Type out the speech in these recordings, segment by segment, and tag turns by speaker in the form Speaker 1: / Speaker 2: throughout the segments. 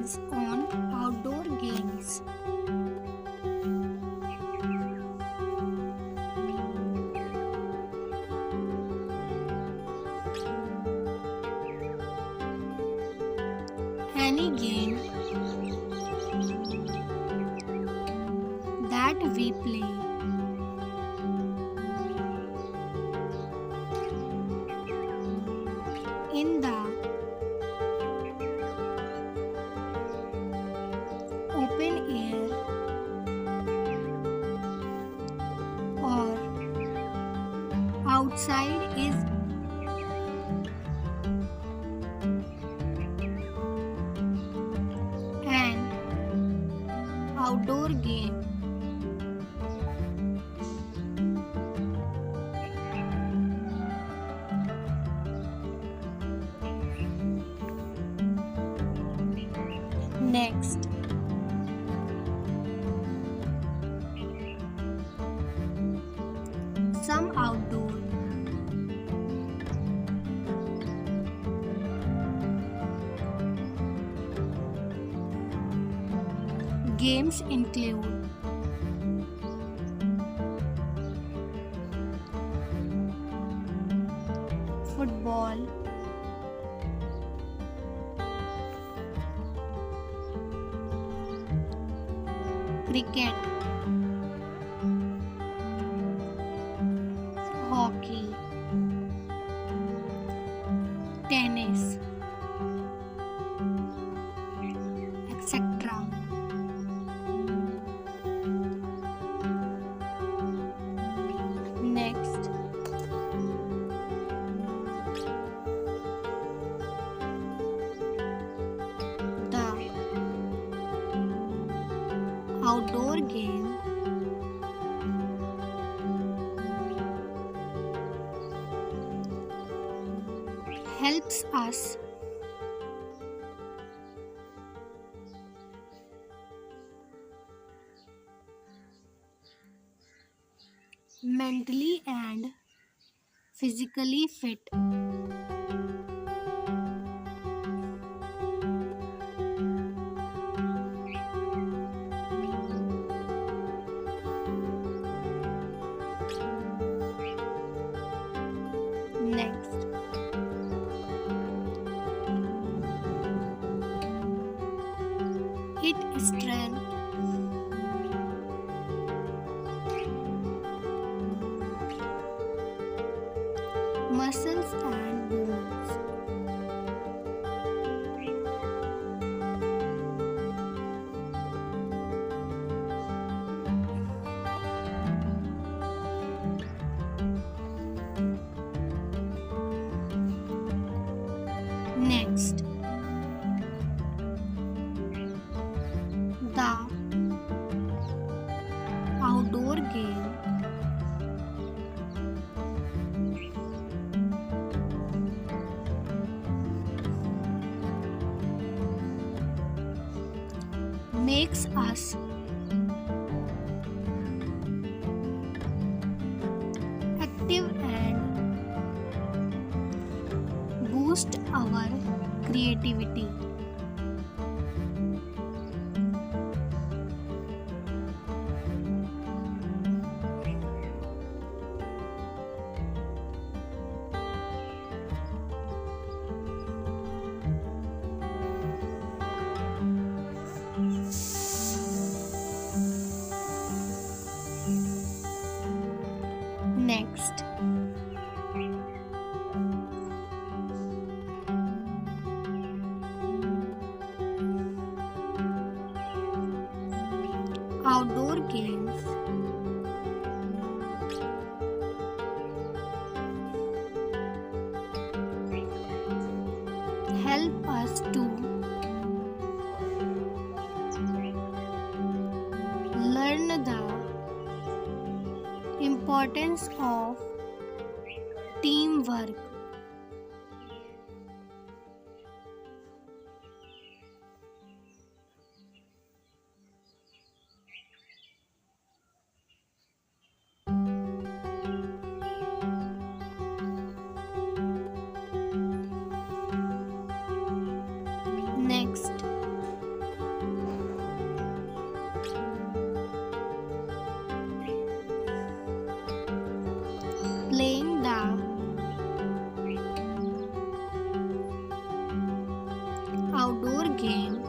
Speaker 1: is on outdoor games. Any game that we play in the open air or outside is an outdoor game. Next, some outdoor games include football, cricket, hockey, tennis, etc. Next, the outdoor game helps us mentally and physically fit. Next, it strengthens muscles and bones. Next, the outdoor game makes us active and boost our creativity. Next, outdoor games help us to learn the importance of teamwork. Next, game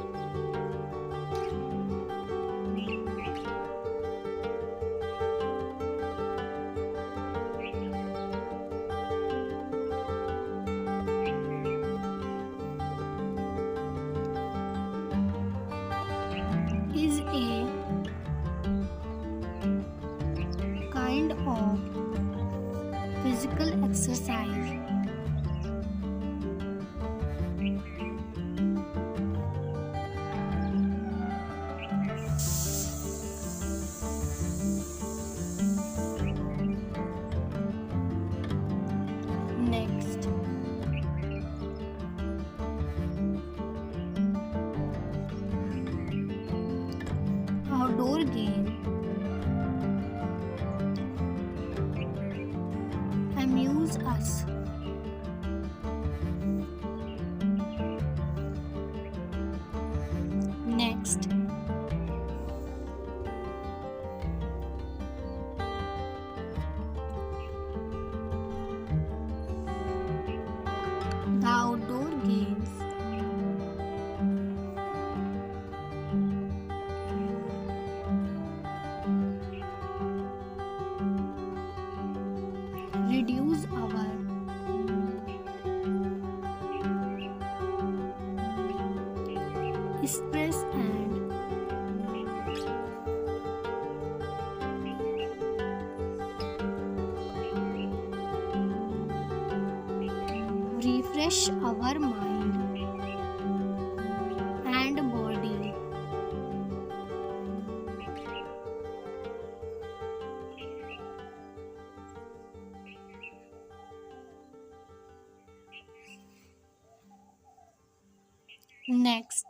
Speaker 1: is a kind of physical exercise. Next, outdoor game amuse us. Next, the outdoor games reduce our stress and refresh our mind and body. Next,